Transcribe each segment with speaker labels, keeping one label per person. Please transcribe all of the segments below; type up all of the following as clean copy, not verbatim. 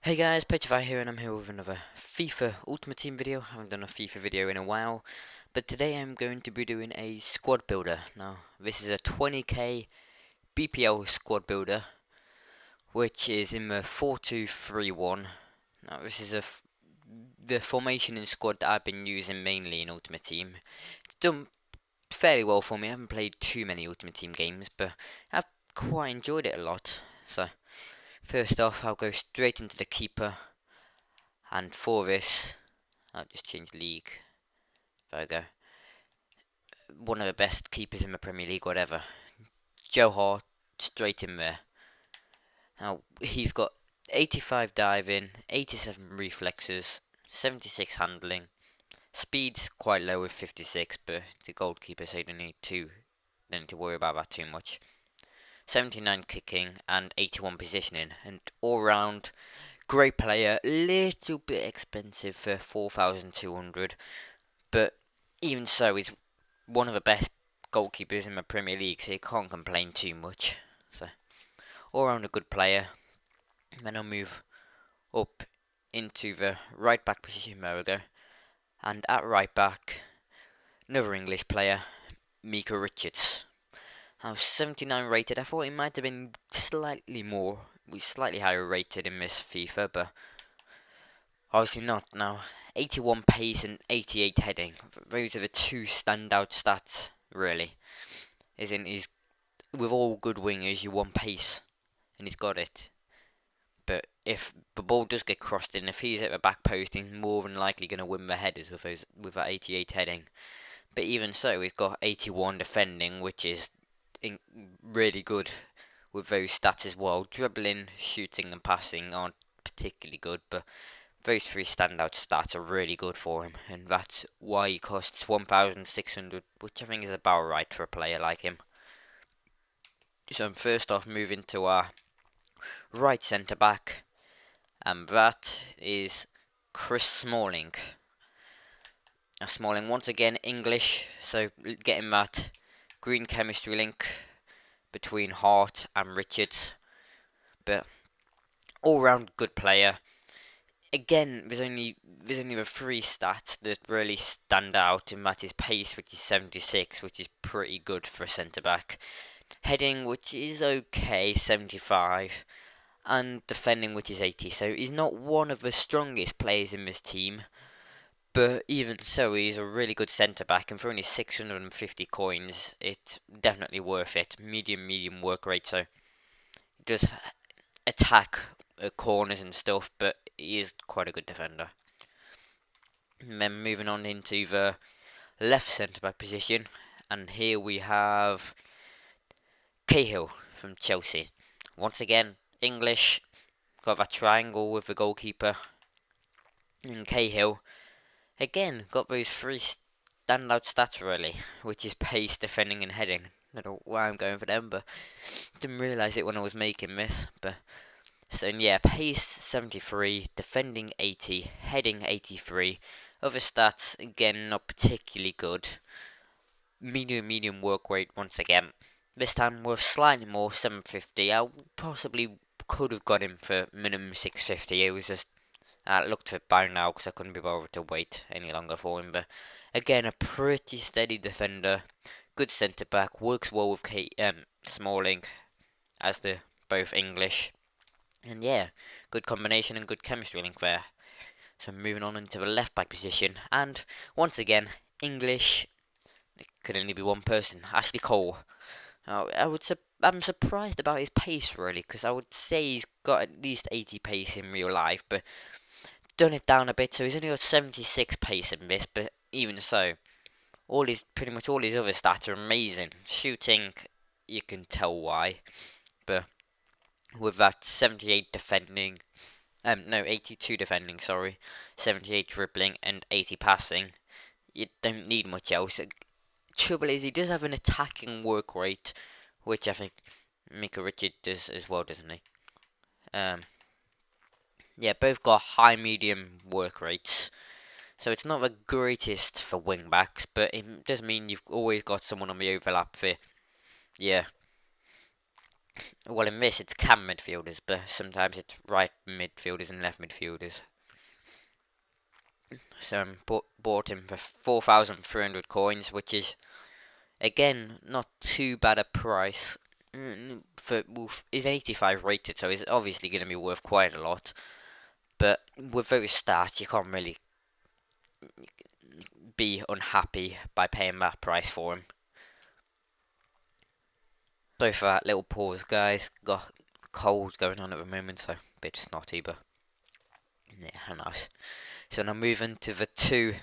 Speaker 1: Hey guys, Petrify here, and I'm here with another FIFA Ultimate Team video. I haven't done a FIFA video in a while, but today I'm going to be doing a squad builder. Now, this is a 20k BPL squad builder, which is in the 4-2-3-1. Now, this is the formation and squad that I've been using mainly in Ultimate Team. It's done fairly well for me. I haven't played too many Ultimate Team games, but I've quite enjoyed it a lot. So, first off, I'll go straight into the keeper. And for this, I'll just change league. There we go. One of the best keepers in the Premier League, whatever. Joe Hart, straight in there. Now, he's got 85 diving, 87 reflexes, 76 handling. Speed's quite low with 56, but the goalkeeper, so you don't need to worry about that too much. 79 kicking and 81 positioning, and all round great player. Little bit expensive for 4,200, but even so, he's one of the best goalkeepers in the Premier League, so you can't complain too much. So, all round a good player. Then I'll move up into the right back position. There we go. And at right back, another English player, Mika Richards. I was 79 rated. I thought he might have been slightly higher rated in this FIFA, but obviously not. Now, 81 pace and 88 heading. Those are the two standout stats, really. He's with all good wingers, you want pace, and he's got it. But if the ball does get crossed in, if he's at the back post, he's more than likely going to win the headers with that 88 heading. But even so, he's got 81 defending, which is really good with those stats as well. Dribbling, shooting, and passing aren't particularly good, but those three standout stats are really good for him, and that's why he costs 1,600, which I think is about right for a player like him. So I'm first off moving to our right centre back, and that is Chris Smalling. Now Smalling, once again English, so getting that green chemistry link between Hart and Richards, but all round good player. Again, there's only the three stats that really stand out, and that is pace, which is 76, which is pretty good for a centre back. Heading, which is okay, 75, and defending, which is 80. So he's not one of the strongest players in this team, but even so, he's a really good centre back, and for only 650 coins, it's definitely worth it. Medium work rate, so he does attack corners and stuff, but he is quite a good defender. And then moving on into the left centre back position, and here we have Cahill from Chelsea. Once again, English, got that triangle with the goalkeeper. And Cahill, again, got those three standout stats really, which is pace, defending, and heading. I don't know why I'm going for them, but didn't realise it when I was making this. But so yeah, pace 73, defending 80, heading 83. Other stats, again, not particularly good. Medium work rate once again. This time with slightly more, 750. I possibly could have got him for minimum 650. It was just, I looked for it by now because I couldn't be bothered to wait any longer for him. But again, a pretty steady defender. Good centre back. Works well with Smalling as the both English. And yeah, good combination and good chemistry link there. So moving on into the left back position. And once again, English. It could only be one person. Ashley Cole. Now, I'm surprised about his pace really, because I would say he's got at least 80 pace in real life, but done it down a bit, so he's only got 76 pace in this. But even so, pretty much all his other stats are amazing. Shooting, you can tell why, but with that 78 defending, no, 82 defending, sorry, 78 dribbling and 80 passing, you don't need much else. Trouble is, he does have an attacking work rate, which I think Mika Richard does as well, doesn't he? Yeah, both got high medium work rates, so it's not the greatest for wing backs, but it does mean you've always got someone on the overlap for, yeah, Well, in this it's cam midfielders, but sometimes it's right midfielders and left midfielders. So I bought him for 4,300 coins, which is again not too bad a price. For Wolf is 85 rated, so he's obviously going to be worth quite a lot. But with those stats, you can't really be unhappy by paying that price for him. So for that little pause, guys, got cold going on at the moment, so a bit snotty, but yeah, nice. So now moving to the two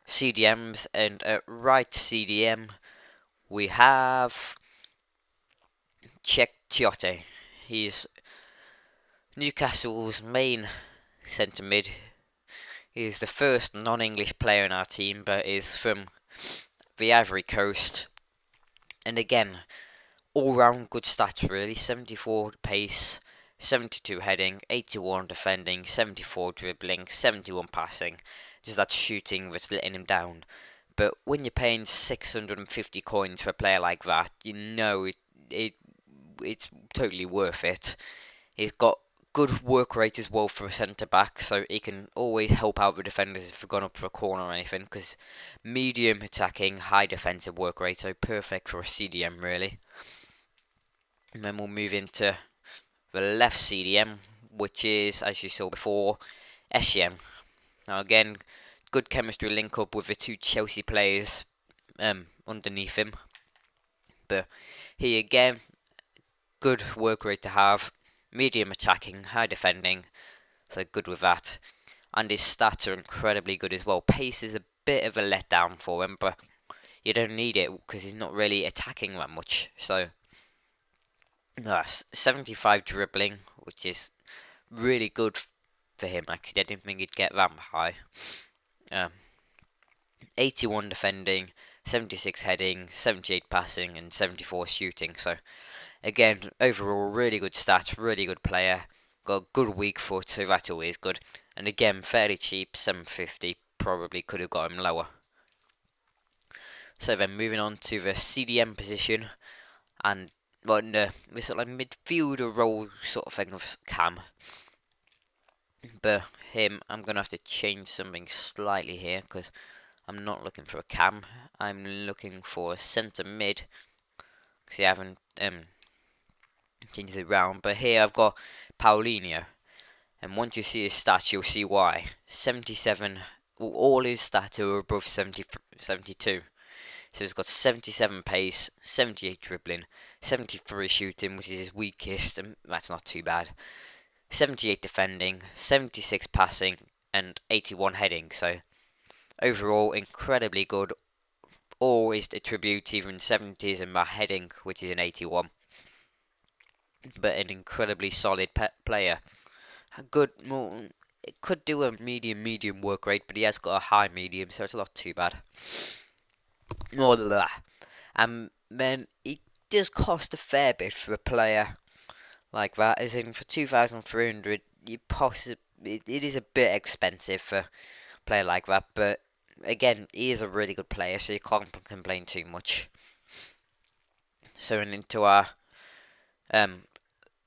Speaker 1: CDMs, and at right CDM we have Tiote. He's Newcastle's main centre mid. He is the first non-English player in our team, but is from the Ivory Coast. And again, all-round good stats really. 74 pace, 72 heading, 81 defending, 74 dribbling, 71 passing. Just that shooting that's letting him down. But when you're paying 650 coins for a player like that, you know it's totally worth it. He's got good work rate as well for a centre back, so he can always help out the defenders if they've gone up for a corner or anything. Because medium attacking, high defensive work rate, so perfect for a CDM really. And then we'll move into the left CDM, which is, as you saw before, SCM. Now again, good chemistry link up with the two Chelsea players underneath him. But he again, good work rate to have, medium attacking, high defending, so good with that. And his stats are incredibly good as well. Pace is a bit of a letdown for him, but you don't need it because he's not really attacking that much. So 75 dribbling, which is really good for him. Actually, I didn't think he'd get that high. 81 defending, 76 heading, 78 passing, and 74 shooting. So again, overall, really good stats, really good player. Got a good weak foot, so that's always good. And again, fairly cheap, 750. Probably could have got him lower. So then moving on to the CDM position, and well, this sort of like midfielder role sort of thing of Cam. But him, I'm gonna have to change something slightly here because I'm not looking for a Cam. I'm looking for a centre mid. See, I haven't changed it around. But here I've got Paulinho, and once you see his stats, you'll see why. 77. Well, all his stats are above 72. So he's got 77 pace, 78 dribbling, 73 shooting, which is his weakest, and that's not too bad. 78 defending, 76 passing, and 81 heading. So overall, incredibly good. Always attribute even 70s in my heading, which is an 81. But an incredibly solid player. Good, well, it could do a medium work rate, but he has got a high medium, so it's not too bad. Then it does cost a fair bit for a player like that, as in for 2,300, it is a bit expensive for a player like that, but again, he is a really good player, so you can't complain too much. So into our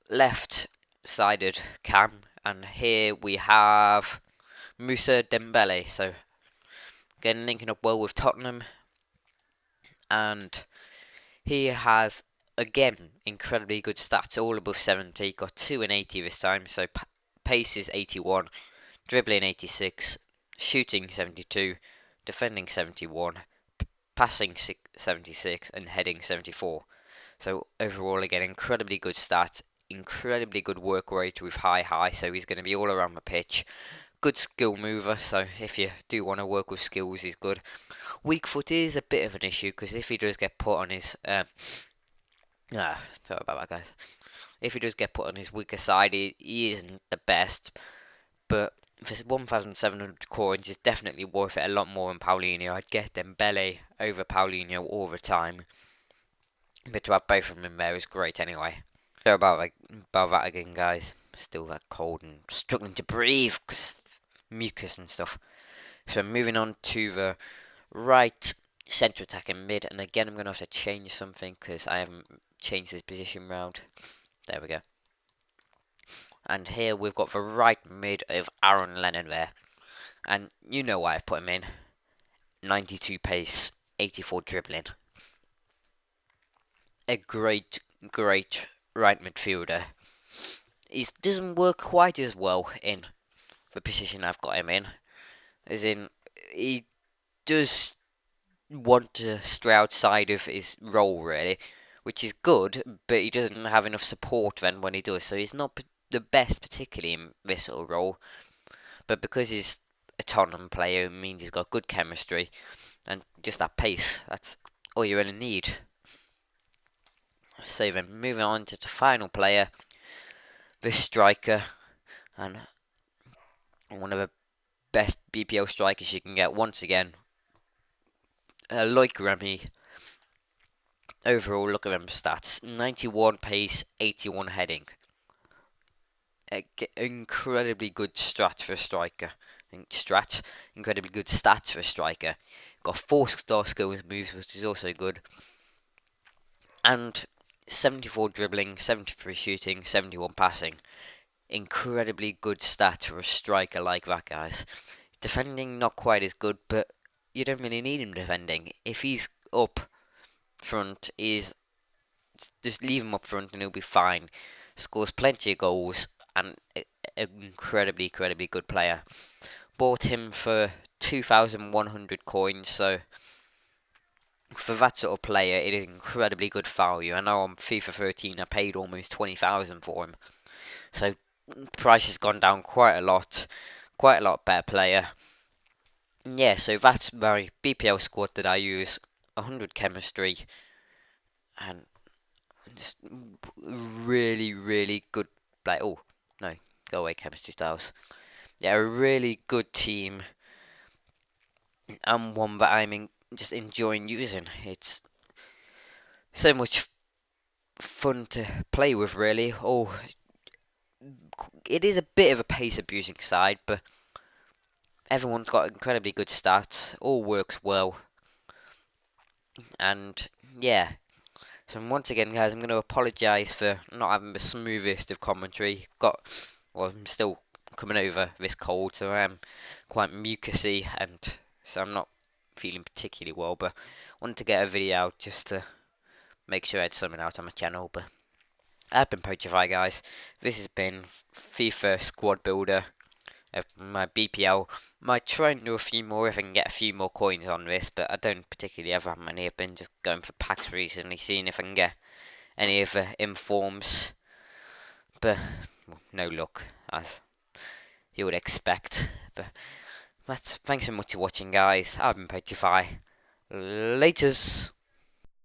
Speaker 1: left-sided Cam, and here we have Moussa Dembele. So again, linking up well with Tottenham, and he has again incredibly good stats, all above 70. Got 2 and 80 this time, so pace is 81, dribbling 86, shooting 72, defending 71, passing 76, and heading 74. So overall, again, incredibly good stats, incredibly good work rate with high, so he's going to be all around the pitch. Good skill mover, so if you do want to work with skills, he's good. Weak foot is a bit of an issue, because if he does get put on his... sorry about that, guys. If he does get put on his weaker side, he isn't the best, but for 1,700 coins, it's definitely worth it a lot more than Paulinho. I'd get Dembele over Paulinho all the time. But to have both of them in there is great anyway. So about that again, guys. Still that cold and struggling to breathe because mucus and stuff. So moving on to the right centre attacking mid, and again I'm going to have to change something because I haven't changed this position round. There we go. And here we've got the right mid of Aaron Lennon there. And you know why I put him in. 92 pace, 84 dribbling. A great, great right midfielder. He doesn't work quite as well in the position I've got him in. As in, he does want to stray outside of his role, really. Which is good, but he doesn't have enough support then when he does. So he's not the best, particularly in this sort of role. But because he's a Tottenham player, it means he's got good chemistry. And just that pace, that's all you really need. So then, moving on to the final player, this striker, and one of the best BPL strikers you can get once again. Like Remy, overall look at them stats, 91 pace, 81 heading. Incredibly good strat for a striker. Incredibly good stats for a striker. Got 4-star skills moves, which is also good. And 74 dribbling, 73 shooting, 71 passing. Incredibly good stats for a striker like that, guys. Defending not quite as good, but you don't really need him defending. If he's up front, just leave him up front and he'll be fine. Scores plenty of goals and an incredibly good player. Bought him for 2,100 coins, so for that sort of player, it is incredibly good value. I know on FIFA 13 I paid almost 20,000 for him, so price has gone down quite a lot. Quite a lot better player. Yeah, so that's my BPL squad that I use. 100 chemistry and just really good play. Oh no, go away chemistry styles. Yeah, a really good team and one that I'm just enjoying using. It's so much fun to play with, really. Oh, it is a bit of a pace abusing side, but everyone's got incredibly good stats. All works well, and yeah. So once again, guys, I'm going to apologise for not having the smoothest of commentary. I'm still coming over this cold, so I am quite mucusy, and so I'm not feeling particularly well. But I wanted to get a video out just to make sure I had something out on my channel. But I've been Poachify, guys. This has been FIFA Squad Builder of my BPL. Might try and do a few more if I can get a few more coins on this, but I don't particularly ever have many. I've been just going for packs recently, seeing if I can get any of the informs, but well, no luck, as you would expect. But thanks so much for watching, guys. I've been Poachify. Laters.